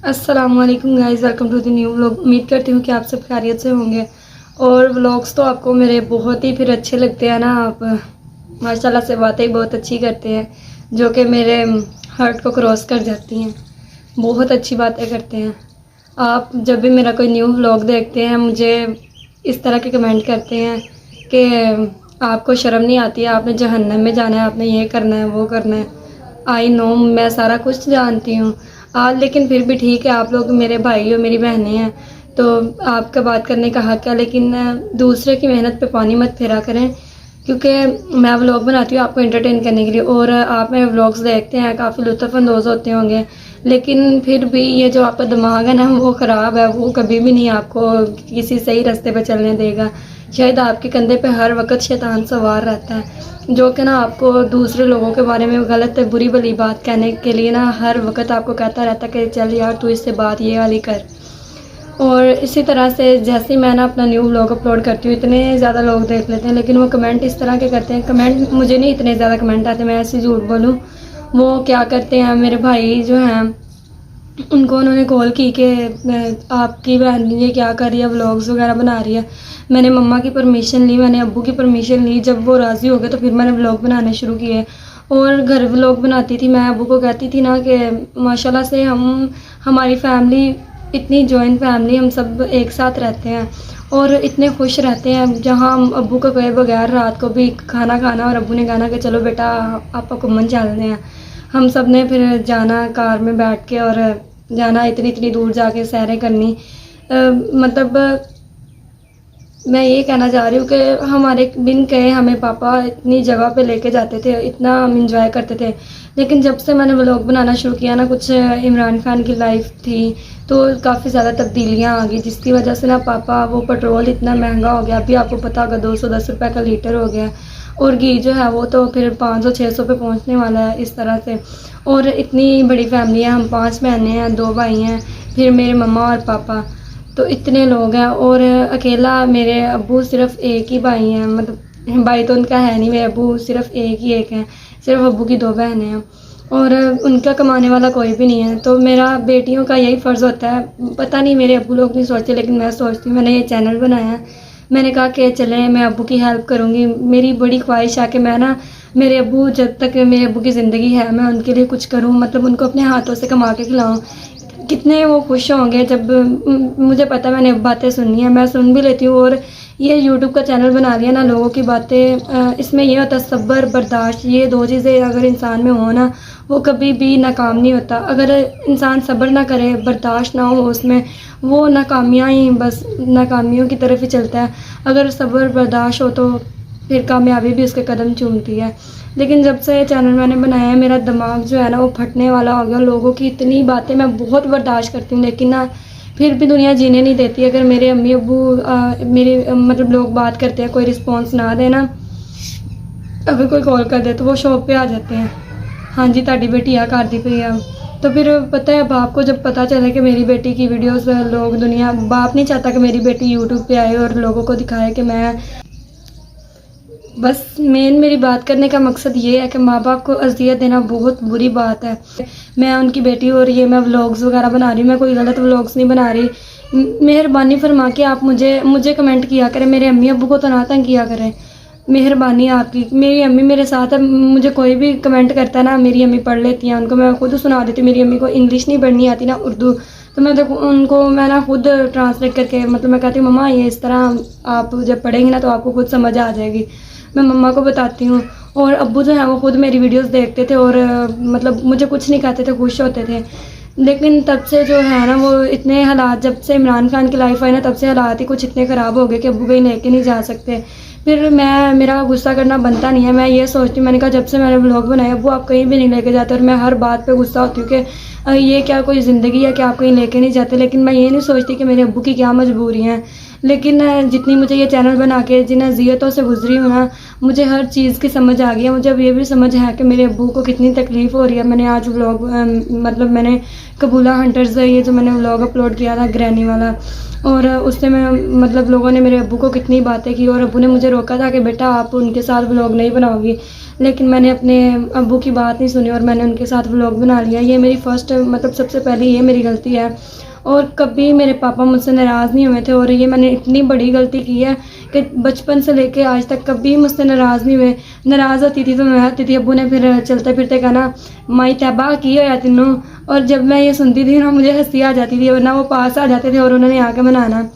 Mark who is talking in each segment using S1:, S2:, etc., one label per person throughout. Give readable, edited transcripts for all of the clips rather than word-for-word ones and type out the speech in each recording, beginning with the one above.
S1: अस्सलाम वालेकुम guys, welcome to the new vlog. उम्मीद करती हूँ कि आप सब खैरियत से होंगे। और व्लॉग्स तो आपको मेरे बहुत ही फिर अच्छे लगते हैं ना। आप माशाल्लाह से बातें बहुत अच्छी करते हैं जो कि मेरे हार्ट को क्रॉस कर जाती हैं। बहुत अच्छी बातें करते हैं आप। जब भी मेरा कोई न्यू व्लॉग देखते हैं मुझे इस तरह के कमेंट करते हैं कि आपको शर्म नहीं आती है, आपने जहन्नम में जाना है, आपने ये करना है वो करना है। आई नो, मैं सारा कुछ जानती हूँ लेकिन फिर भी ठीक है, आप लोग मेरे भाई और मेरी बहनें हैं तो आपका बात करने का हक है। लेकिन दूसरे की मेहनत पे पानी मत फेरा करें, क्योंकि मैं व्लॉग बनाती हूँ आपको एंटरटेन करने के लिए और आप मेरे व्लॉग्स देखते हैं, काफ़ी लुत्फ़अंदोज़ होते होंगे। लेकिन फिर भी ये जो आपका दिमाग है ना वो ख़राब है, वो कभी भी नहीं आपको किसी सही रास्ते पे चलने देगा। शायद आपके कंधे पे हर वक्त शैतान सवार रहता है जो कि ना आपको दूसरे लोगों के बारे में गलत बुरी भली बात कहने के लिए ना हर वक्त आपको कहता रहता है कि चल यार तू इससे बात ये वाली कर। और इसी तरह से जैसे ही मैं ना अपना न्यू व्लॉग अपलोड करती हूँ इतने ज़्यादा लोग देख लेते हैं, लेकिन वो कमेंट इस तरह के करते हैं। कमेंट मुझे नहीं इतने ज़्यादा कमेंट आते, मैं ऐसे झूठ बोलूँ। वो क्या करते हैं, मेरे भाई जो हैं उनको उन्होंने कॉल की कि आपकी बहन ये क्या कर रही है, व्लॉग्स वगैरह बना रही है। मैंने मम्मा की परमिशन ली, मैंने अब्बू की परमिशन ली। जब वो राज़ी हो गए तो फिर मैंने व्लॉग बनाने शुरू किए और घर व्लॉग बनाती थी। मैं अब्बू को कहती थी ना कि माशाल्लाह से हमारी फैमिली इतनी जॉइंट फैमिली, हम सब एक साथ रहते हैं और इतने खुश रहते हैं। जहाँ हम अब्बू को कहे बगैर रात को भी खाना खाना और अब्बू ने कहना कि चलो बेटा आप घूमन चलते हैं। हम सब ने फिर जाना कार में बैठ के और जाना इतनी इतनी दूर जाके सैरें करनी। मतलब मैं ये कहना चाह रही हूँ कि हमारे बिन कहे हमें पापा इतनी जगह पे लेके जाते थे, इतना हम इंजॉय करते थे। लेकिन जब से मैंने व्लॉग बनाना शुरू किया ना, कुछ इमरान खान की लाइफ थी तो काफ़ी ज़्यादा तब्दीलियाँ आ गई, जिसकी वजह से ना पापा वो पेट्रोल इतना महंगा हो गया, अभी आपको पता होगा 210 रुपये का लीटर हो गया। और घी जो है वो तो फिर 500-600 पे पहुँचने वाला है इस तरह से। और इतनी बड़ी फैमिली है, हम 5 बहनें हैं, 2 भाई हैं, फिर मेरे मम्मा और पापा, तो इतने लोग हैं। और अकेला मेरे अब्बू सिर्फ़ एक ही भाई हैं, मतलब भाई तो उनका है नहीं, मेरे अब्बू सिर्फ़ एक हैं, सिर्फ अब्बू की 2 बहनें हैं और उनका कमाने वाला कोई भी नहीं है। तो मेरा बेटियों का यही फ़र्ज़ होता है, पता नहीं मेरे अब्बू लोग नहीं सोचते लेकिन मैं सोचती हूँ। मैंने ये चैनल बनाया है, मैंने कहा कि चलें मैं अब्बू की हेल्प करूँगी। मेरी बड़ी ख्वाहिश है कि मैं ना मेरे अब्बू, जब तक मेरे अब्बू की ज़िंदगी है मैं उनके लिए कुछ करूँ, मतलब उनको अपने हाथों से कमा के खिलाऊँ। कितने वो खुश होंगे जब मुझे पता है मैंने बातें सुननी है, मैं सुन भी लेती हूँ। और ये यूट्यूब का चैनल बना लिया ना, लोगों की बातें, इसमें ये होता है सब्र बर्दाश्त, ये 2 चीज़ें अगर इंसान में हो ना वो कभी भी नाकाम नहीं होता। अगर इंसान सब्र ना करे, बर्दाश्त ना हो उसमें, वो नाकामियाँ ही बस नाकामियों की तरफ ही चलता है। अगर सब्र बर्दाश्त हो तो फिर कामयाबी भी उसके कदम चूमती है। लेकिन जब से चैनल मैंने बनाया है मेरा दिमाग जो है ना वो फटने वाला हो गया। लोगों की इतनी बातें मैं बहुत बर्दाश्त करती हूँ लेकिन ना फिर भी दुनिया जीने नहीं देती। अगर मेरे अम्मी अब्बू मेरे मतलब लोग बात करते हैं, कोई रिस्पॉन्स ना दे ना, अगर कोई कॉल कर दे तो वो शॉप पे आ जाते हैं, हाँ जी ताड़ी बेटी आ कर दी पई है। तो फिर पता है बाप को जब पता चले कि मेरी बेटी की वीडियोस लोग, दुनिया, बाप नहीं चाहता कि मेरी बेटी यूट्यूब पे आए और लोगों को दिखाए कि मैं, बस मेरी बात करने का मकसद ये है कि माँ बाप को अज़ियत देना बहुत बुरी बात है। मैं उनकी बेटी और ये मैं व्लॉग्स वगैरह बना रही हूँ, मैं कोई गलत व्लॉग्स नहीं बना रही। मेहरबानी फरमा के आप मुझे कमेंट किया करें, मेरे अम्मी अब्बू को तो ना तंग किया करें। मेहरबानी आपकी। मेरी अम्मी मेरे साथ है, मुझे कोई भी कमेंट करता है ना, मेरी अम्मी पढ़ लेती हैं, उनको मैं खुद सुना देती हूँ। मेरी अम्मी को इंग्लिश नहीं पढ़नी आती ना उर्दू, तो मैं देखो उनको मैं ना खुद ट्रांसलेट करके, मतलब मैं कहती हूँ मम्मा ये इस तरह आप जब पढ़ेंगी ना तो आपको खुद समझ आ जाएगी, मैं मम्मा को बताती हूँ। और अब्बू जो है वो खुद मेरी वीडियोस देखते थे और मतलब मुझे कुछ नहीं कहते थे, खुश होते थे। लेकिन तब से जो है ना वो इतने हालात, जब से इमरान खान की लाइफ आई ना तब से हालात ही कुछ इतने ख़राब हो गए कि अब्बू कहीं लेके नहीं जा सकते। फिर मेरा गुस्सा करना बनता नहीं है। मैं ये सोचती हूँ, मैंने कहा जब से मैंने व्लॉग बनाया अब्बू आप कहीं भी नहीं लेके जाते, और मैं हर बात पे गुस्सा होती हूँ कि ये क्या कोई ज़िंदगी है कि आप कहीं लेके नहीं जाते। लेकिन मैं ये नहीं सोचती कि मेरे अब्बू की क्या मजबूरी हैं। लेकिन जितनी मुझे ये चैनल बना के जिन अज़ियतों से गुजरी हूँ ना, मुझे हर चीज़ की समझ आ गई है। मुझे अब ये भी समझ है कि मेरे अब्बू को कितनी तकलीफ़ हो रही है। मैंने आज व्लॉग मतलब मैंने कबूला हंटर्स ये जो मैंने व्लॉग अपलोड किया था ग्रैनी वाला, और उससे मैं मतलब लोगों ने मेरे अब्बू को कितनी बातें की और अब्बू ने मुझे रोका था कि बेटा आप उनके साथ व्लॉग नहीं बनाओगी। लेकिन मैंने अपने अब्बू की बात नहीं सुनी और मैंने उनके साथ व्लॉग बना लिया। ये मेरी फ़र्स्ट मतलब सबसे पहले ये मेरी गलती है और कभी मेरे पापा मुझसे नाराज़ नहीं हुए थे और ये मैंने इतनी बड़ी गलती की है कि बचपन से लेके आज तक कभी मुझसे नाराज़ नहीं हुए। नाराज़ होती थी तो मैं आती थी, अब्बू ने फिर चलते फिरते कहना माई तैबा की होया तीनों, और जब मैं ये सुनती थी ना मुझे हंसी आ जाती थी, वरना वो पास आ जाते थे और उन्होंने आके मनाना।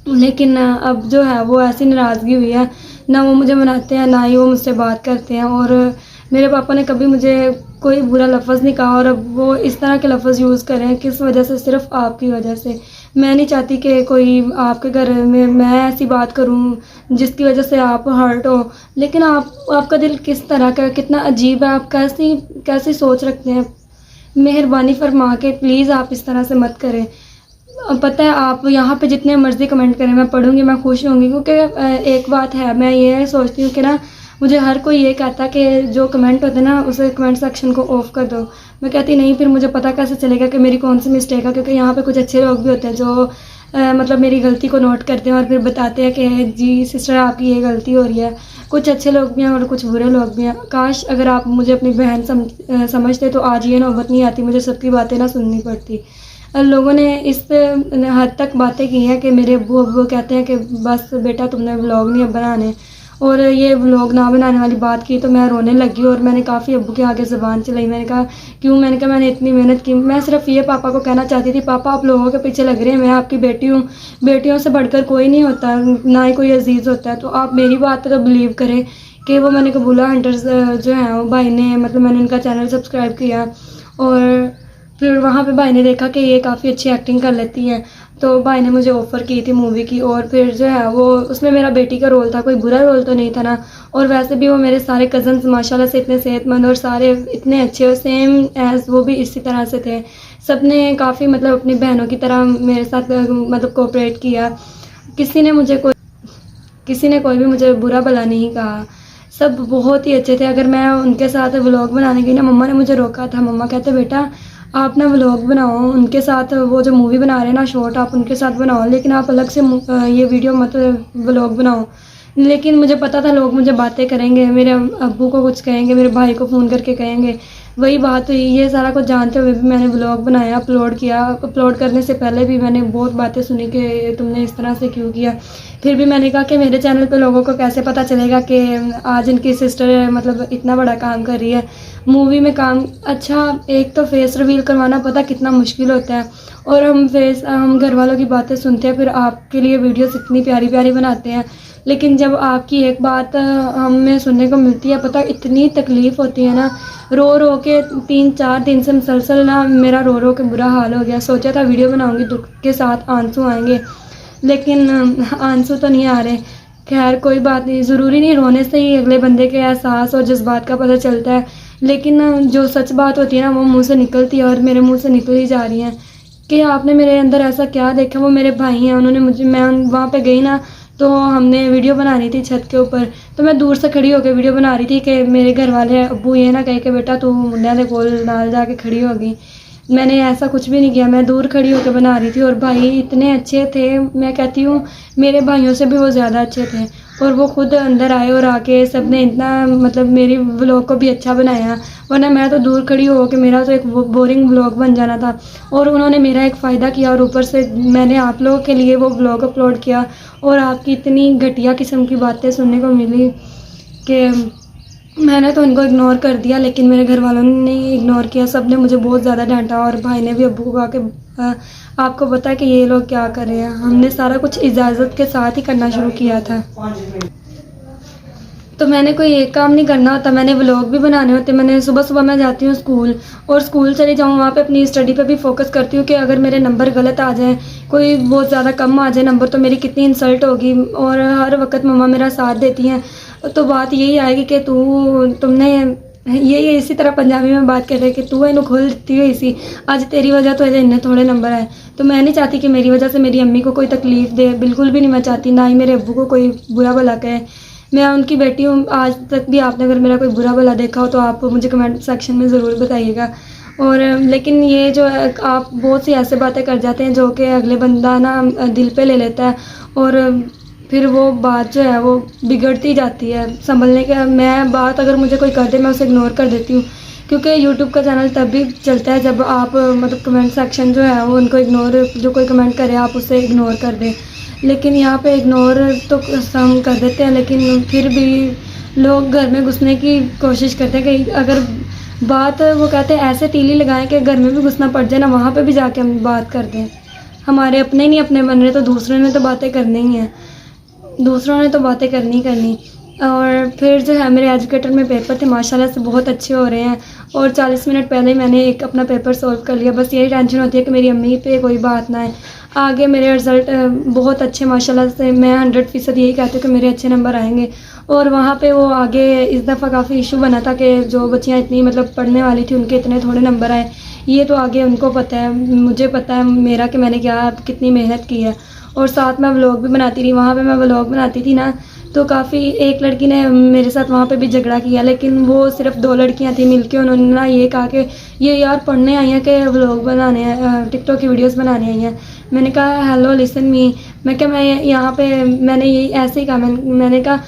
S1: लेकिन अब जो है वो ऐसी नाराज़गी हुई है, ना वो मुझे मनाते हैं ना ही वो मुझसे बात करते हैं। और मेरे पापा ने कभी मुझे कोई बुरा लफ्ज़ नहीं कहा और अब वो इस तरह के लफ्ज़ यूज़ कर रहे हैं किस वजह से, सिर्फ़ आपकी वजह से। मैं नहीं चाहती कि कोई आपके घर में मैं ऐसी बात करूं जिसकी वजह से आप हर्ट हो, लेकिन आपका दिल किस तरह का, कितना अजीब है, आप कैसी सोच रखते हैं। मेहरबानी फरमा के प्लीज़ आप इस तरह से मत करें। पता है आप यहाँ पे जितने मर्ज़ी कमेंट करें मैं पढ़ूंगी, मैं खुश होंगी, क्योंकि एक बात है मैं ये सोचती हूँ कि ना मुझे हर कोई ये कहता कि जो कमेंट होते हैं ना उसे कमेंट सेक्शन को ऑफ़ कर दो। मैं कहती नहीं, फिर मुझे पता कैसे चलेगा कि मेरी कौन सी मिस्टेक है, क्योंकि यहाँ पे कुछ अच्छे लोग भी होते हैं जो मतलब मेरी गलती को नोट करते हैं और फिर बताते हैं कि जी सिस्टर आपकी ये गलती हो रही है। कुछ अच्छे लोग भी हैं और कुछ बुरे लोग भी हैं। काश अगर आप मुझे अपनी बहन समझते तो आज ये नौबत नहीं आती, मुझे सबकी बातें ना सुननी पड़ती। लोगों ने इस हद तक बातें की हैं कि मेरे अब्बू कहते हैं कि बस बेटा तुमने व्लॉग नहीं अब बनाने, और ये व्लॉग ना बनाने वाली बात की तो मैं रोने लगी और मैंने काफ़ी अब्बू के आगे ज़बान चलाई। मैंने कहा क्यों, मैंने कहा मैंने इतनी मेहनत की, मैं सिर्फ ये पापा को कहना चाहती थी पापा आप लोगों के पीछे लग रहे हैं, मैं आपकी बेटी हूँ, बेटियों से बढ़कर कोई नहीं होता, ना ही कोई अजीज़ होता है, तो आप मेरी बात तो बिलीव करें। कि वो मैंने कबूला हंटर्स जो है वो भाई ने मतलब मैंने उनका चैनल सब्सक्राइब किया और फिर वहाँ पे भाई ने देखा कि ये काफ़ी अच्छी एक्टिंग कर लेती है, तो भाई ने मुझे ऑफ़र की थी मूवी की। और फिर जो है वो उसमें मेरा बेटी का रोल था, कोई बुरा रोल तो नहीं था ना। और वैसे भी वो मेरे सारे कज़न्स माशाल्लाह से इतने सेहतमंद और सारे इतने अच्छे और सेम एज़ वो भी इसी तरह से थे। सब ने काफ़ी मतलब अपनी बहनों की तरह मेरे साथ मतलब कोऑपरेट किया। किसी ने कोई भी मुझे बुरा भला नहीं कहा, सब बहुत ही अच्छे थे। अगर मैं उनके साथ व्लॉग बनाने गई ना, मम्मा ने मुझे रोका था, मम्मा कहते बेटा आप ना व्लॉग बनाओ उनके साथ, वो जो मूवी बना रहे हैं ना शॉर्ट आप उनके साथ बनाओ, लेकिन आप अलग से ये वीडियो मत व्लॉग बनाओ। लेकिन मुझे पता था लोग मुझे बातें करेंगे, मेरे अब्बू को कुछ कहेंगे, मेरे भाई को फ़ोन करके कहेंगे, वही बात हुई। ये सारा कुछ जानते हुए भी मैंने व्लॉग बनाया, अपलोड किया। अपलोड करने से पहले भी मैंने बहुत बातें सुनी कि तुमने इस तरह से क्यों किया। फिर भी मैंने कहा कि मेरे चैनल पे लोगों को कैसे पता चलेगा कि आज इनकी सिस्टर मतलब इतना बड़ा काम कर रही है मूवी में काम। अच्छा एक तो फेस रिवील करवाना पता कितना मुश्किल होता है, और हम घर वालों की बातें सुनते हैं, फिर आपके लिए वीडियोस इतनी प्यारी प्यारी बनाते हैं, लेकिन जब आपकी एक बात हमें सुनने को मिलती है पता इतनी तकलीफ़ होती है ना। रो रो के 3-4 दिन से मुसलसल ना मेरा रो रो के बुरा हाल हो गया। सोचा था वीडियो बनाऊंगी, दुख के साथ आंसू आएंगे, लेकिन आंसू तो नहीं आ रहे। खैर कोई बात नहीं, ज़रूरी नहीं रोने से ही अगले बंदे के एहसास और जज्बात का पता चलता है, लेकिन जो सच बात होती है ना वो मुंह से निकलती है और मेरे मुंह से निकल ही जा रही है। कि आपने मेरे अंदर ऐसा क्या देखा। वो मेरे भाई हैं, उन्होंने मुझे, मैं वहाँ पे गई ना तो हमने वीडियो बना रही थी छत के ऊपर, तो मैं दूर से खड़ी होकर वीडियो बना रही थी कि मेरे घर वाले अब्बू ये ना कहे कि बेटा तू मुंडिया के कोल नाल जाके खड़ी होगी। मैंने ऐसा कुछ भी नहीं किया, मैं दूर खड़ी होकर बना रही थी। और भाई इतने अच्छे थे, मैं कहती हूँ मेरे भाइयों से भी वो ज़्यादा अच्छे थे, और वो खुद अंदर आए और आके सब ने इतना मतलब मेरी व्लॉग को भी अच्छा बनाया, वरना मैं तो दूर खड़ी हो के मेरा तो एक बोरिंग व्लॉग बन जाना था। और उन्होंने मेरा एक फ़ायदा किया और ऊपर से मैंने आप लोगों के लिए वो व्लॉग अपलोड किया, और आपकी इतनी घटिया किस्म की बातें सुनने को मिली कि मैंने तो उनको इग्नोर कर दिया, लेकिन मेरे घर वालों ने इग्नोर किया। सब ने मुझे बहुत ज़्यादा डांटा, और भाई ने भी अब्बू को कहा कि आपको पता है कि ये लोग क्या कर रहे हैं। हमने सारा कुछ इजाज़त के साथ ही करना शुरू किया था, तो मैंने कोई एक काम नहीं करना होता, मैंने व्लॉग भी बनाने होते। मैंने सुबह सुबह मैं जाती हूँ स्कूल, और स्कूल चली जाऊँ वहाँ पे अपनी स्टडी पे भी फोकस करती हूँ कि अगर मेरे नंबर गलत आ जाए, कोई बहुत ज़्यादा कम आ जाए नंबर, तो मेरी कितनी इंसल्ट होगी। और हर वक्त मम्मा मेरा साथ देती हैं, तो बात यही आएगी कि तुमने ये इसी तरह पंजाबी में बात कर रहे कि तू इन्हें खोल देती हुई सी, आज तेरी वजह तो इन्हें थोड़े नंबर आए। तो मैं नहीं चाहती कि मेरी वजह से मेरी अम्मी को कोई तकलीफ़ दे, बिल्कुल भी नहीं मैं चाहती, ना ही मेरे अब्बू को कोई बुरा भला कहे। मैं उनकी बेटी हूँ। आज तक भी आपने अगर मेरा कोई बुरा भला देखा हो तो आप मुझे कमेंट सेक्शन में ज़रूर बताइएगा। और लेकिन ये जो है आप बहुत सी ऐसे बातें कर जाते हैं जो कि अगले बंदा ना दिल पे ले लेता है, और फिर वो बात जो है वो बिगड़ती जाती है। संभलने के मैं बात अगर मुझे कोई कर दे मैं उसे इग्नोर कर देती हूँ, क्योंकि यूट्यूब का चैनल तब भी चलता है जब आप मतलब कमेंट सेक्शन जो है वो उनको इग्नोर, जो कोई कमेंट करे आप उसे इग्नोर कर दें। लेकिन यहाँ पे इग्नोर तो हम कर देते हैं, लेकिन फिर भी लोग घर में घुसने की कोशिश करते हैं कि अगर बात वो कहते हैं ऐसे तीली लगाएं कि घर में भी घुसना पड़ जाए ना, वहाँ पे भी जाके हम बात कर दें। हमारे अपने नहीं अपने बन रहे तो दूसरे ने तो बातें करनी ही हैं, दूसरों ने तो बातें करनी करनी। और फिर जो है मेरे एजुकेटर में पेपर थे, माशाल्लाह से बहुत अच्छे हो रहे हैं, और 40 मिनट पहले ही मैंने एक अपना पेपर सॉल्व कर लिया। बस यही टेंशन होती है कि मेरी अम्मी पे कोई बात ना है। आगे मेरे रिज़ल्ट बहुत अच्छे माशाल्लाह से, मैं 100% यही कहती हूँ कि मेरे अच्छे नंबर आएंगे। और वहाँ पे वो आगे इस दफ़ा काफ़ी इशू बना था कि जो बच्चियाँ इतनी मतलब पढ़ने वाली थी उनके इतने थोड़े नंबर आए। ये तो आगे उनको पता है, मुझे पता है मेरा कि मैंने क्या कितनी मेहनत की है। और साथ में व्लॉग भी बनाती रही। वहाँ पे मैं व्लॉग बनाती थी ना, तो काफ़ी एक लड़की ने मेरे साथ वहाँ पे भी झगड़ा किया, लेकिन वो सिर्फ 2 लड़कियाँ थी मिलके उन्होंने ना ये कहा कि ये यार पढ़ने आई हैं कि व्लॉग बनाने हैं, टिकटॉक की वीडियोस बनाने आई हैं। मैंने कहा हेलो लिसन मी, मैं क्या मैं यहाँ पे मैंने ये ऐसे ही कहा, मैंने कहा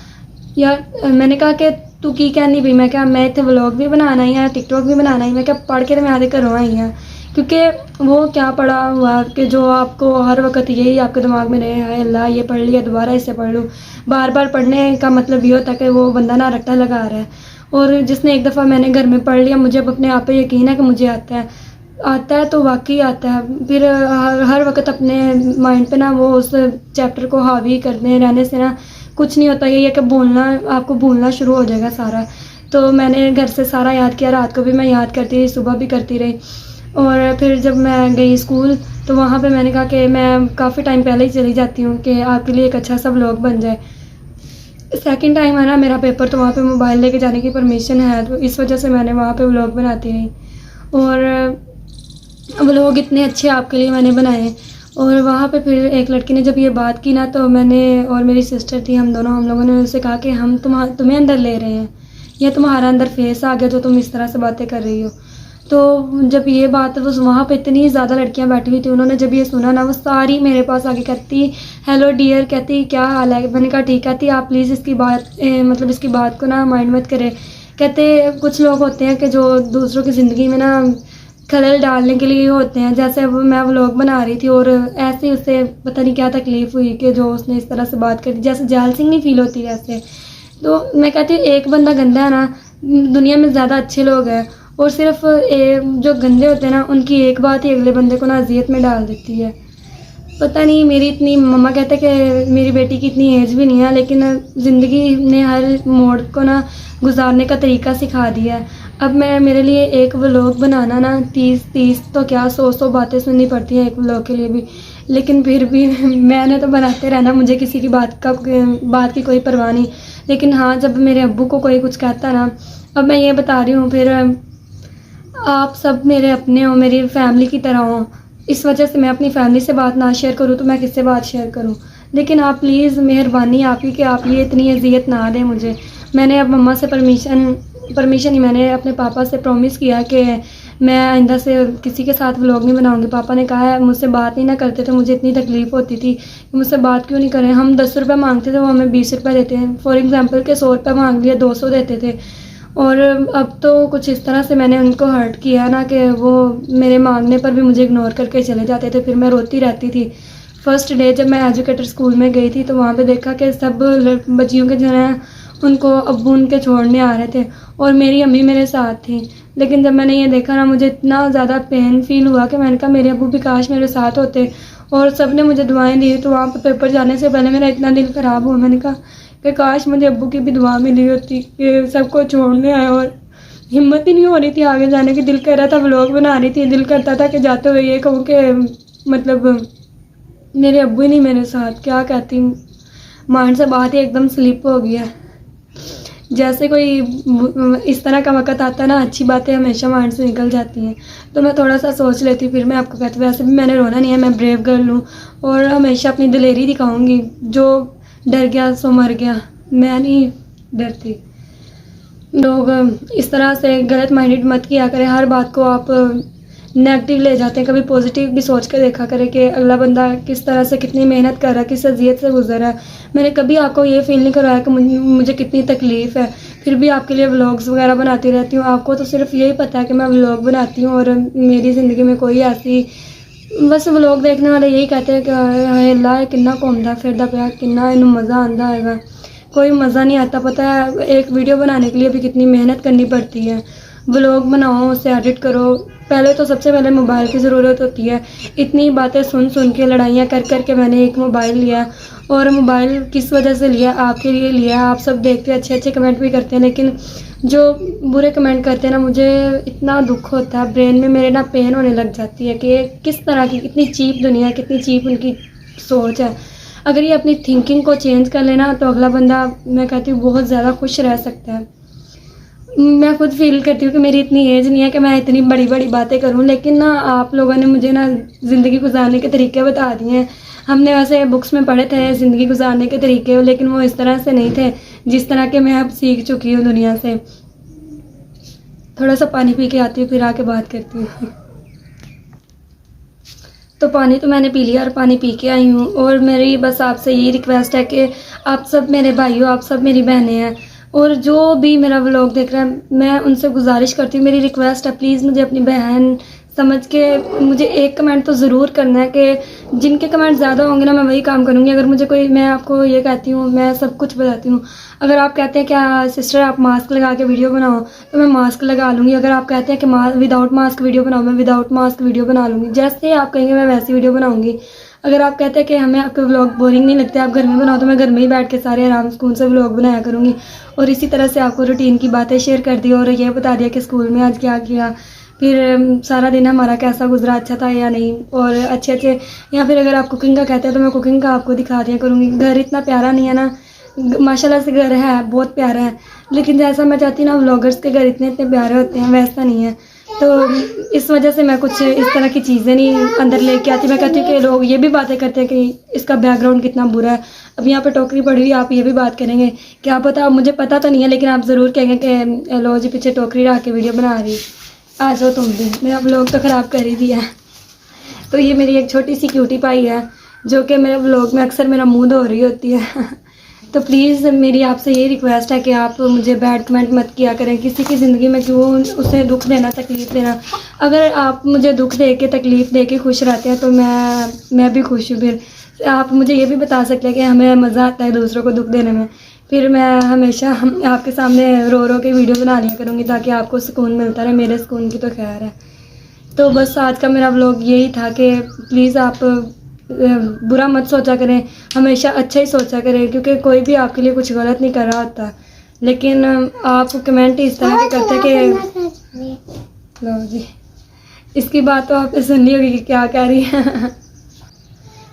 S1: यार, मैंने कहा कि तू की कहनी भी, मैं क्या मैं इतने व्लॉग भी बनाना ही है टिकटॉक भी बनाना ही, मैं क्या पढ़ के तो मैं आधे घरों आई हैं। क्योंकि वो क्या पढ़ा हुआ कि जो आपको हर वक्त यही आपके दिमाग में रहे, हाय अल्लाह ये पढ़ लिया दोबारा इससे पढ़ लूँ। बार बार पढ़ने का मतलब ये होता है कि वो बंदा ना रट्टा लगा रहा है। और जिसने एक दफ़ा मैंने घर में पढ़ लिया, मुझे अब अपने आप पे यकीन है कि मुझे आता है तो वाकई आता है। फिर हर वक्त अपने माइंड पे ना वो उस चैप्टर को हावी करने रहने से ना कुछ नहीं होता। ये है कि बोलना, आपको भूलना शुरू हो जाएगा सारा। तो मैंने घर से सारा याद किया, रात को भी मैं याद करती रही, सुबह भी करती रही। और फिर जब मैं गई स्कूल तो वहाँ पे मैंने कहा कि मैं काफ़ी टाइम पहले ही चली जाती हूँ कि आपके लिए एक अच्छा सा व्लॉग बन जाए। सेकंड टाइम है ना मेरा पेपर, तो वहाँ पे मोबाइल लेके जाने की परमिशन है, तो इस वजह से मैंने वहाँ पे व्लॉग बनाती रही। और व्लॉग इतने अच्छे आपके लिए मैंने बनाए। और वहाँ पे फिर एक लड़की ने जब ये बात की ना, तो मैंने और मेरी सिस्टर थी, हम लोगों ने उससे कहा कि हम तुम्हें अंदर ले रहे हैं, या तुम्हारा अंदर फेस आ गया जो तुम इस तरह से बातें कर रही हो। तो जब ये बात वो वहाँ पे इतनी ज़्यादा लड़कियाँ बैठी हुई थी, उन्होंने जब ये सुना ना, वो सारी मेरे पास आके कहती हेलो डियर, कहती क्या हाल है। मैंने कहा ठीक। कहती आप प्लीज़ इसकी बात मतलब इसकी बात को ना माइंड मत करें। कहते कुछ लोग होते हैं कि जो दूसरों की ज़िंदगी में ना खलल डालने के लिए होते हैं। जैसे अब मैं व्लॉग बना रही थी और ऐसे ही उससे पता नहीं क्या तकलीफ़ हुई कि जो उसने इस तरह से बात कर दी, जैसे जेलसी नहीं फील होती वैसे। तो मैं कहती हूँ एक बंदा गंदा है ना, दुनिया में ज़्यादा अच्छे लोग हैं, और सिर्फ जो गंदे होते हैं ना उनकी एक बात ही अगले बंदे को ना अजियत में डाल देती है। पता नहीं, मेरी इतनी मम्मा कहते कि मेरी बेटी की इतनी एज भी नहीं है, लेकिन ज़िंदगी ने हर मोड़ को ना गुजारने का तरीका सिखा दिया है। अब मैं मेरे लिए एक व्लॉग बनाना ना 30 तो क्या 100 बातें सुननी पड़ती हैं एक व्लॉग के लिए भी, लेकिन फिर भी मैंने तो बनाते रहना, मुझे किसी की बात की कोई परवाह नहीं। लेकिन हाँ, जब मेरे अब्बू को कोई कुछ कहता ना, अब मैं ये बता रही हूँ, फिर आप सब मेरे अपने हो, मेरी फैमिली की तरह हो। इस वजह से मैं अपनी फैमिली से बात ना शेयर करूँ तो मैं किससे बात शेयर करूँ। लेकिन आप प्लीज़ मेहरबानी आपकी कि आप ये इतनी अजियत ना दें मुझे। मैंने अब मम्मा से परमिशन ही मैंने अपने पापा से प्रॉमिस किया कि मैं आइंदा से किसी के साथ व्लॉग नहीं बनाऊंगी। पापा ने कहा है, मुझसे बात ही ना करते थे, मुझे इतनी तकलीफ़ होती थी कि मुझसे बात क्यों नहीं करें। हम 10 रुपये मांगते थे, वो हमें 20 रुपये देते हैं। फॉर एग्ज़ाम्पल के 100 रुपये मांग लिया 200 देते थे। और अब तो कुछ इस तरह से मैंने उनको हर्ट किया ना कि वो मेरे मांगने पर भी मुझे इग्नोर करके चले जाते थे। फिर मैं रोती रहती थी। फर्स्ट डे जब मैं एजुकेटर स्कूल में गई थी तो वहाँ पे देखा कि सब बच्चियों के जो है उनको अब्बू उनके छोड़ने आ रहे थे और मेरी अम्मी मेरे साथ थी। लेकिन जब मैंने ये देखा ना, मुझे इतना ज़्यादा पेन फील हुआ कि मैंने कहा मेरे अब्बू भी काश मेरे साथ होते। और सब ने मुझे दुआएं दी। तो वहाँ पर पेपर जाने से पहले मेरा इतना दिल ख़राब हुआ, मैंने कहा कि काश मुझे अब्बू की भी दुआ मिली होती कि सबको छोड़ने आए। और हिम्मत ही नहीं हो रही थी आगे जाने की। दिल कर रहा था, व्लॉग बना रही थी, दिल करता था कि जाते हुए ये कहूँ कि मतलब मेरे अब्बू ही नहीं मेरे साथ। क्या कहती, माइंड से बात ही एकदम स्लिप हो गया। जैसे कोई इस तरह का वक़्त आता है ना, अच्छी बातें हमेशा माइंड से निकल जाती हैं। तो मैं थोड़ा सा सोच लेती, फिर मैं आपको कहती हूँ वैसे भी मैंने रोना नहीं है, मैं ब्रेव गर्ल हूँ और हमेशा अपनी दिलेरी दिखाऊँगी। जो डर गया सो मर गया, मैं नहीं डरती। लोग इस तरह से गलत माइंडेड मत किया करें, हर बात को आप नेगेटिव ले जाते हैं, कभी पॉजिटिव भी सोच के देखा करें कि अगला बंदा किस तरह से कितनी मेहनत कर रहा है, किस अजियत से गुजर रहा है। मैंने कभी आपको ये फील नहीं करवाया कि मुझे कितनी तकलीफ़ है, फिर भी आपके लिए व्लॉग्स वगैरह बनाती रहती हूँ। आपको तो सिर्फ यही पता है कि मैं व्लॉग बनाती हूँ और मेरी ज़िंदगी में कोई ऐसी, बस व्लॉग देखने वाले यही कहते हैं कि हाय अल्लाह किन्ना घूमता फिरदा पिया, किन्ना इनू मज़ा आंदा हैगा। कोई मज़ा नहीं आता। पता है एक वीडियो बनाने के लिए भी कितनी मेहनत करनी पड़ती है। व्लॉग बनाओ, उसे एडिट करो, पहले तो सबसे पहले मोबाइल की ज़रूरत होती है। इतनी बातें सुन सुन के, लड़ाइयाँ कर कर के मैंने एक मोबाइल लिया। और मोबाइल किस वजह से लिया? आपके लिए लिया। आप सब देखते हैं, अच्छे अच्छे कमेंट भी करते हैं, लेकिन जो बुरे कमेंट करते हैं ना, मुझे इतना दुख होता है, ब्रेन में मेरे ना पेन होने लग जाती है कि किस तरह की कितनी चीप दुनिया है, कितनी चीप उनकी सोच है। अगर ये अपनी थिंकिंग को चेंज कर लेना तो अगला बंदा, मैं कहती हूँ, बहुत ज़्यादा खुश रह सकता है। मैं खुद फील करती हूँ कि मेरी इतनी एज नहीं है कि मैं इतनी बड़ी बड़ी बातें करूँ, लेकिन ना आप लोगों ने मुझे ना ज़िंदगी गुजारने के तरीके बता दिए हैं। हमने वैसे बुक्स में पढ़े थे ज़िंदगी गुजारने के तरीके, लेकिन वो इस तरह से नहीं थे जिस तरह के मैं अब सीख चुकी हूँ दुनिया से। थोड़ा सा पानी पी के आती हूँ, फिर आके बात करती हूँ। तो पानी तो मैंने पी लिया और पानी पी के आई हूँ। और मेरी बस आपसे यही रिक्वेस्ट है कि आप सब मेरे भाइयों, आप सब मेरी बहनें हैं, और जो भी मेरा व्लॉग देख रहा है, मैं उनसे गुजारिश करती हूँ, मेरी रिक्वेस्ट है, प्लीज़ मुझे अपनी बहन समझ के मुझे एक कमेंट तो ज़रूर करना है कि जिनके कमेंट ज़्यादा होंगे ना, मैं वही काम करूँगी। अगर मुझे कोई, मैं आपको ये कहती हूँ, मैं सब कुछ बताती हूँ। अगर आप कहते हैं क्या सिस्टर आप मास्क लगा के वीडियो बनाओ, तो मैं मास्क लगा लूँगी। अगर आप कहते हैं कि विदाउट मास्क वीडियो बनाओ, मैं विदाउट मास्क वीडियो बना लूँगी। जैसे आप कहेंगे मैं वैसी वीडियो बनाऊँगी। अगर आप कहते हैं कि हमें आपके व्लॉग बोरिंग नहीं लगते, आप घर में बनाओ, तो मैं घर में ही बैठ के सारे आराम सुकून से व्लॉग बनाया करूँगी। और इसी तरह से आपको रूटीन की बातें शेयर कर दी और ये बता दिया कि स्कूल में आज क्या किया, फिर सारा दिन हमारा कैसा गुजरा, अच्छा था या नहीं, और अच्छे अच्छे, या फिर अगर आप कुकिंग का कहते हैं तो मैं कुकिंग का आपको दिखा दिया करूँगी। घर इतना प्यारा नहीं है ना, माशाल्लाह से घर है, बहुत प्यारा है, लेकिन जैसा मैं चाहती हूँ ना व्लॉगर्स के घर इतने इतने प्यारे होते हैं, वैसा नहीं है। तो इस वजह से मैं कुछ इस तरह की चीज़ें नहीं अंदर लेके आती। मैं कहती हूँ कि लोग ये भी बातें करते हैं कि इसका बैकग्राउंड कितना बुरा है। अब यहाँ पे टोकरी पड़ी हुई, आप ये भी बात करेंगे, क्या पता, मुझे पता तो नहीं है, लेकिन आप ज़रूर कहेंगे कि लो जी पीछे टोकरी रख के वीडियो बना रही, आ जाओ तुम भी, मेरा व्लॉग तो ख़राब कर ही दिया। तो ये मेरी एक छोटी सी क्यूटी पाई है जो कि मेरे व्लॉग में अक्सर मेरा मुँह धो रही होती है। तो प्लीज़ मेरी आपसे ये रिक्वेस्ट है कि आप मुझे बैड कमेंट मत किया करें। किसी की ज़िंदगी में क्यों उसे दुख देना, तकलीफ़ देना। अगर आप मुझे दुख दे के, तकलीफ़ दे के खुश रहते हैं तो मैं भी खुश हूँ। फिर आप मुझे ये भी बता सकते हैं कि हमें मज़ा आता है दूसरों को दुख देने में, फिर मैं हमेशा आपके सामने रो रो के वीडियो बना लिया करूँगी ताकि आपको सुकून मिलता रहे। मेरे सुकून की तो खैर है। तो बस आज का मेरा व्लॉग यही था कि प्लीज़ आप बुरा मत सोचा करें, हमेशा अच्छा ही सोचा करें, क्योंकि कोई भी आपके लिए कुछ गलत नहीं कर रहा होता, लेकिन आप कमेंट इस तरह के करते कि लो जी, इसकी बात तो आपने सुन ली होगी कि क्या कह रही है।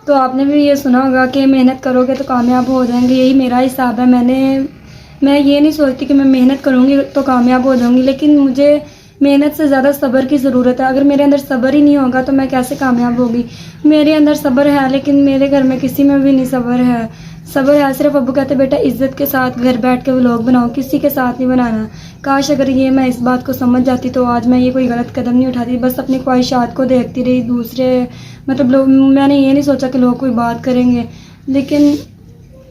S1: तो आपने भी ये सुना होगा कि मेहनत करोगे तो कामयाब हो जाएंगे। यही मेरा हिसाब है। मैं ये नहीं सोचती कि मैं मेहनत करूँगी तो कामयाब हो जाऊँगी, लेकिन मुझे मेहनत से ज़्यादा सब्र की ज़रूरत है। अगर मेरे अंदर सब्र ही नहीं होगा तो मैं कैसे कामयाब होगी। मेरे अंदर सब्र है, लेकिन मेरे घर में किसी में भी नहीं सब्र है। सब्र है सिर्फ अब्बू कहते बेटा इज़्ज़त के साथ घर बैठ के व्लॉग बनाओ, किसी के साथ नहीं बनाना। काश अगर ये मैं इस बात को समझ जाती तो आज मैं ये कोई गलत कदम नहीं उठाती। बस अपनी ख्वाहिशात को देखती रही, दूसरे मतलब लोग, मैंने ये नहीं सोचा कि लोग कोई बात करेंगे, लेकिन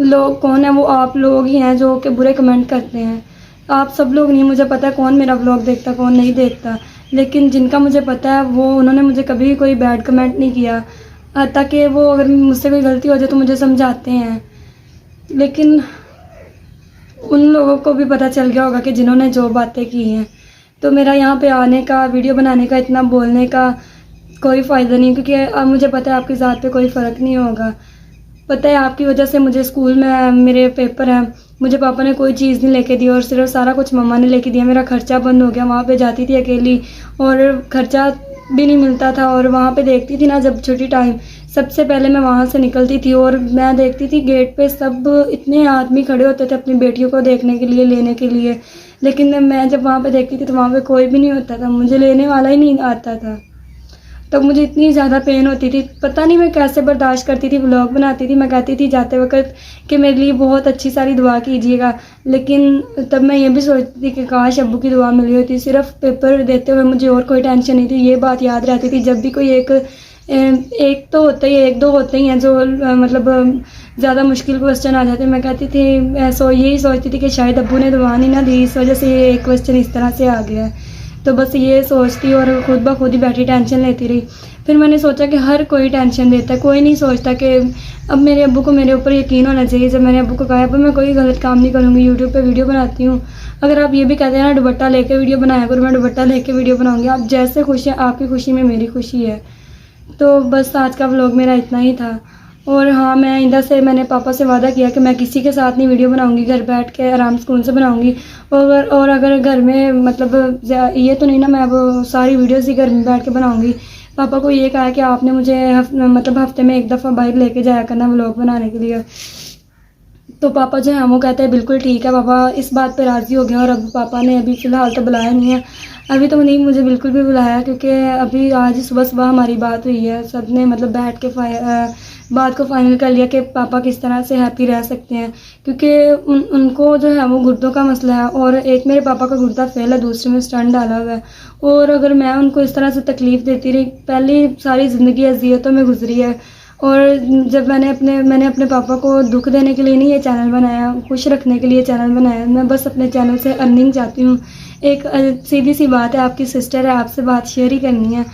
S1: लोग कौन है? वो आप लोग ही हैं जो कि बुरे कमेंट करते हैं। आप सब लोग नहीं, मुझे पता है कौन मेरा व्लॉग देखता कौन नहीं देखता, लेकिन जिनका मुझे पता है वो, उन्होंने मुझे कभी कोई बैड कमेंट नहीं किया, ताकि वो अगर मुझसे कोई गलती हो जाए तो मुझे समझाते हैं। लेकिन उन लोगों को भी पता चल गया होगा कि जिन्होंने जो बातें की हैं। तो मेरा यहाँ पे आने का, वीडियो बनाने का, इतना बोलने का कोई फ़ायदा नहीं, क्योंकि अब मुझे पता है आपकी ज़ात पे कोई फ़र्क नहीं होगा। पता है आपकी वजह से मुझे स्कूल में मेरे पेपर हैं, मुझे पापा ने कोई चीज़ नहीं लेके दी और सिर्फ सारा कुछ मम्मा ने लेके दिया। मेरा खर्चा बंद हो गया, वहाँ पे जाती थी अकेली और खर्चा भी नहीं मिलता था। और वहाँ पे देखती थी ना, जब छुट्टी टाइम सबसे पहले मैं वहाँ से निकलती थी और मैं देखती थी गेट पे सब इतने आदमी खड़े होते थे अपनी बेटियों को देखने के लिए, लेने के लिए, लेकिन मैं जब वहाँ पे देखती थी तो वहाँ पे कोई भी नहीं होता था, मुझे लेने वाला ही नहीं आता था। तब मुझे इतनी ज़्यादा पेन होती थी, पता नहीं मैं कैसे बर्दाश्त करती थी। व्लॉग बनाती थी, मैं कहती थी जाते वक्त कि मेरे लिए बहुत अच्छी सारी दुआ कीजिएगा, लेकिन तब मैं ये भी सोचती थी कि काश अब्बू की दुआ मिली होती। सिर्फ पेपर देते हुए मुझे और कोई टेंशन नहीं थी, ये बात याद रहती थी। जब भी कोई एक तो होता ही, एक दो होते ही हैं जो मतलब ज़्यादा मुश्किल क्वेश्चन आ जाते हैं, मैं कहती थी यही सोचती थी कि शायद अब्बू ने दुआ नहीं ना दी, इस वजह से ये एक क्वेश्चन इस तरह से आ गया है। तो बस ये सोचती और खुद ब खुद ही बैठी टेंशन लेती रही। फिर मैंने सोचा कि हर कोई टेंशन देता है, कोई नहीं सोचता कि अब मेरे अब्बू को मेरे ऊपर यकीन होना चाहिए। जब मैंने अब्बू को कहा, अब मैं कोई गलत काम नहीं करूँगी, यूट्यूब पे वीडियो बनाती हूँ, अगर आप ये भी कहते हैं ना दुपट्टा लेके वीडियो बनाया करो, मैं दुपट्टा लेके वीडियो बनाऊँगी। आप जैसे खुश हैं, आपकी खुशी में मेरी खुशी है। तो बस आज का व्लॉग मेरा इतना ही था। और हाँ, मैं आइंदा से मैंने पापा से वादा किया कि मैं किसी के साथ नहीं वीडियो बनाऊंगी, घर बैठ के आराम सुकून से बनाऊंगी। और अगर घर में मतलब ये तो नहीं ना मैं अब सारी वीडियोस ही घर में बैठ के बनाऊंगी। पापा को ये कहा है कि आपने मुझे मतलब हफ्ते में एक दफ़ा बाहर लेके जाया करना व्लॉग बनाने के लिए। तो पापा जो है वो कहते हैं बिल्कुल ठीक है। पापा इस बात पे राज़ी हो गया और अब पापा ने अभी फ़िलहाल तो बुलाया नहीं है, अभी तो नहीं मुझे बिल्कुल भी बुलाया, क्योंकि अभी आज सुबह सुबह हमारी बात हुई है। सब ने मतलब बैठ के बात को फाइनल कर लिया कि पापा किस तरह से हैप्पी रह सकते हैं, क्योंकि उनको जो है वो गुर्दों का मसला है और एक मेरे पापा का गुर्दा फेल है, दूसरे में स्टंट डाला हुआ है। और अगर मैं उनको इस तरह से तकलीफ़ देती रही, पहली सारी ज़िंदगी अज़ियतों में गुजरी है। और जब मैंने अपने पापा को दुख देने के लिए नहीं ये चैनल बनाया, खुश रखने के लिए चैनल बनाया। मैं बस अपने चैनल से अर्निंग चाहती हूँ। एक सीधी सी बात है, आपकी सिस्टर है, आपसे बात शेयर ही करनी है,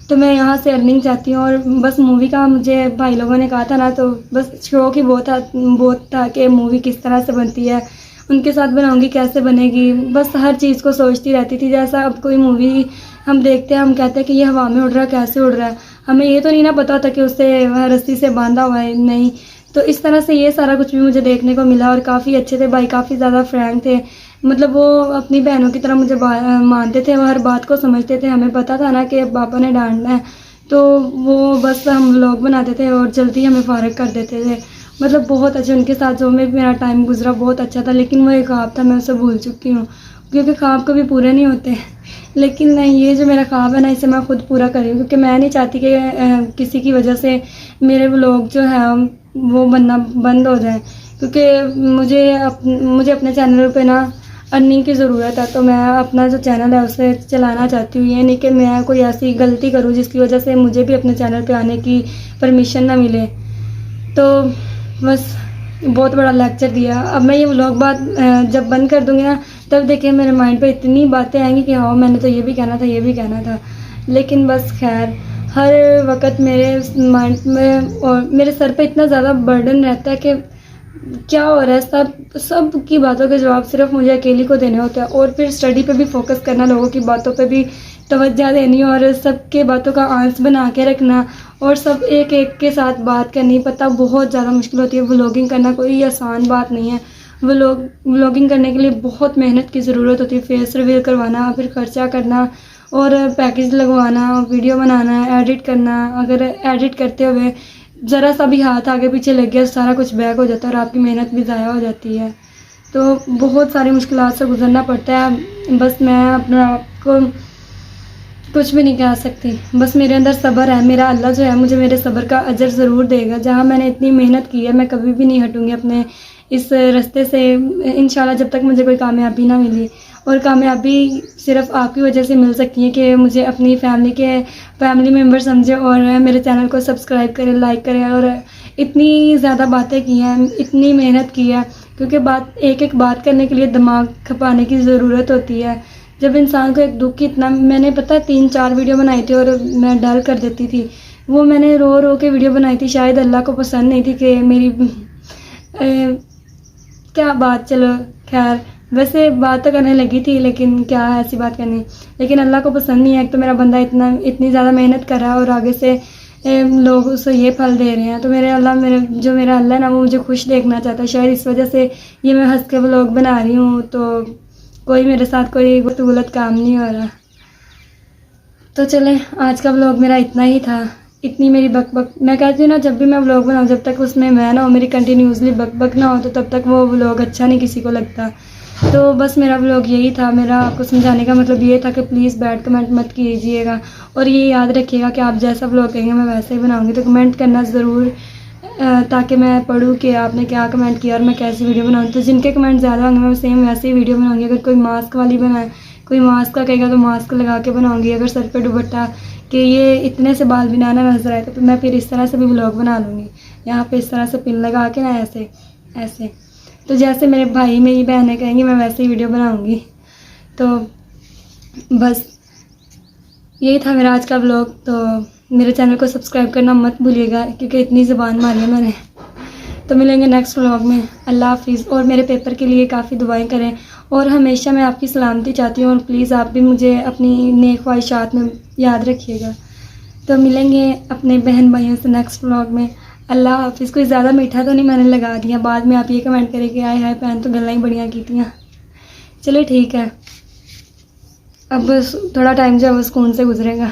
S1: तो मैं यहाँ से अर्निंग चाहती हूँ। और बस मूवी का मुझे भाई लोगों ने कहा था ना, तो बस शौक ही बहुत था कि मूवी किस तरह से बनती है, उनके साथ बनाऊंगी, कैसे बनेगी। बस हर चीज़ को सोचती रहती थी। जैसा अब कोई मूवी हम देखते हैं, हम कहते हैं कि ये हवा में उड़ रहा है, कैसे उड़ रहा है, हमें ये तो नहीं ना पता था कि उससे रस्सी से बांधा हुआ है, नहीं। तो इस तरह से ये सारा कुछ भी मुझे देखने को मिला। और काफ़ी अच्छे थे भाई, काफ़ी ज़्यादा फ्रैंक थे, मतलब वो अपनी बहनों की तरह मुझे मानते थे, वो हर बात को समझते थे। हमें पता था ना कि पापा ने डांटना है, तो वो बस हम व्लॉग बनाते थे और जल्दी हमें फारिग कर देते थे। मतलब बहुत अच्छे उनके साथ जो मेरा टाइम गुजरा बहुत अच्छा था। लेकिन वो एक ख्वाब था, मैं उसे भूल चुकी हूँ, क्योंकि ख्वाब कभी पूरे नहीं होते। लेकिन नहीं, ये जो मेरा ख्वाब है ना, इसे मैं खुद पूरा करूँ, क्योंकि मैं नहीं चाहती कि किसी की वजह से मेरे व्लॉग जो है वो बनना बंद हो जाए, क्योंकि मुझे अपने चैनल पे ना अर्निंग की ज़रूरत है। तो मैं अपना जो चैनल है उसे चलाना चाहती हूँ, ये नहीं कि मैं कोई ऐसी गलती करूँ जिसकी वजह से मुझे भी अपने चैनल पे आने की परमिशन ना मिले। तो बस बहुत बड़ा लेक्चर दिया। अब मैं ये व्लॉग बात जब बंद कर दूँगी ना, तब देखिए मेरे माइंड पे इतनी बातें आएंगी कि हाँ मैंने तो ये भी कहना था, ये भी कहना था। लेकिन बस खैर, हर वक्त मेरे माइंड में और मेरे सर पे इतना ज़्यादा बर्डन रहता है कि क्या हो रहा है, सब की बातों के जवाब सिर्फ मुझे अकेली को देने होते हैं। और फिर स्टडी पे भी फोकस करना, लोगों की बातों पे भी तवज्जो देनी और सबके बातों का आंस बना के रखना और सब एक एक के साथ बात करनी, पता बहुत ज़्यादा मुश्किल होती है। व्लॉगिंग करना कोई आसान बात नहीं है। व्लॉगिंग करने के लिए बहुत मेहनत की ज़रूरत होती है। फेस रिवील करवाना, फिर खर्चा करना और पैकेज लगवाना, वीडियो बनाना, एडिट करना। अगर एडिट करते हुए ज़रा सा भी हाथ आगे पीछे लग गया, सारा कुछ बैक हो जाता है और आपकी मेहनत भी ज़ाया हो जाती है। तो बहुत सारी मुश्किलात से गुजरना पड़ता है। बस मैं अपना आपको कुछ भी नहीं कह सकती, बस मेरे अंदर सब्र है। मेरा अल्लाह जो है मुझे मेरे सब्र का अजर ज़रूर देगा। जहाँ मैंने इतनी मेहनत की है, मैं कभी भी नहीं हटूँगी अपने इस रास्ते से, इंशाल्लाह, जब तक मुझे कोई कामयाबी ना मिली। और कामयाबी सिर्फ आपकी वजह से मिल सकती है कि मुझे अपनी फैमिली मेम्बर समझे और मेरे चैनल को सब्सक्राइब करें, लाइक करें। और इतनी ज़्यादा बातें की हैं, इतनी मेहनत की है, क्योंकि एक बात करने के लिए दिमाग खपाने की ज़रूरत होती है। जब इंसान को एक दुख की इतना, मैंने पता है 3-4 वीडियो बनाई थी और मैं डल कर देती थी। वो मैंने रो रो के वीडियो बनाई थी, शायद अल्लाह को पसंद नहीं थी कि मेरी क्या बात। चलो खैर, वैसे बात तो करने लगी थी, लेकिन क्या ऐसी बात करनी। लेकिन अल्लाह को पसंद नहीं है। एक तो मेरा बंदा इतनी ज़्यादा मेहनत कर रहा है और आगे से लोग उसे ये फल दे रहे हैं। तो मेरा अल्लाह है ना, वो मुझे खुश देखना चाहता है। शायद इस वजह से ये मैं हंस के व्लॉग बना रही हूँ, तो कोई मेरे साथ कोई गलत काम नहीं हो रहा। तो चले, आज का व्लॉग मेरा इतना ही था। इतनी मेरी बकबक, मैं कहती हूँ ना, जब भी मैं व्लॉग बनाऊँ, जब तक उसमें मैं ना हो, मेरी कंटिन्यूसली बकबक ना हो, तो तब तक वो व्लॉग अच्छा नहीं किसी को लगता। तो बस मेरा व्लॉग यही था, मेरा आपको समझाने का मतलब ये था कि प्लीज़ बैड कमेंट मत कीजिएगा, और ये याद रखिएगा कि आप जैसा व्लॉग कहेंगे मैं वैसे ही बनाऊँगी। तो कमेंट करना ज़रूर, ताकि मैं पढ़ूँ कि आपने क्या कमेंट किया और मैं कैसी वीडियो बनाऊँ। तो जिनके कमेंट ज़्यादा होंगे मैं सेम वैसे ही वीडियो बनाऊँगी। अगर कोई मास्क वाली बनाए, कोई मास्क का कहेगा तो मास्क लगा के बनाऊँगी। अगर सर पे दुपट्टा कि ये इतने से बाल बनाना नजर आए तो मैं फिर इस तरह से भी व्लॉग बना लूँगी। यहाँ पे इस तरह से पिन लगा के ना ऐसे ऐसे, तो जैसे मेरे भाई मेरी बहनें कहेंगी मैं वैसे ही वीडियो बनाऊँगी। तो बस यही था मेरा आज का व्लॉग। तो मेरे चैनल को सब्सक्राइब करना मत भूलिएगा, क्योंकि इतनी ज़बान मारी है मैंने। तो मिलेंगे नेक्स्ट व्लॉग में। अल्लाह हाफिज़। और मेरे पेपर के लिए काफ़ी दुआएं करें, और हमेशा मैं आपकी सलामती चाहती हूँ, और प्लीज़ आप भी मुझे अपनी नेक ख्वाहिशात में याद रखिएगा। तो मिलेंगे अपने बहन भाइयों से नेक्स्ट व्लॉग में। अल्लाह हाफिज़। कोई ज़्यादा मीठा तो नहीं मैंने लगा दिया, बाद में आप ये कमेंट करें कि आए हाय बहन तो गल्लां ही बढ़िया कीतियाँ। चलिए ठीक है, अब थोड़ा टाइम जो है वो सुकून से गुजरेगा।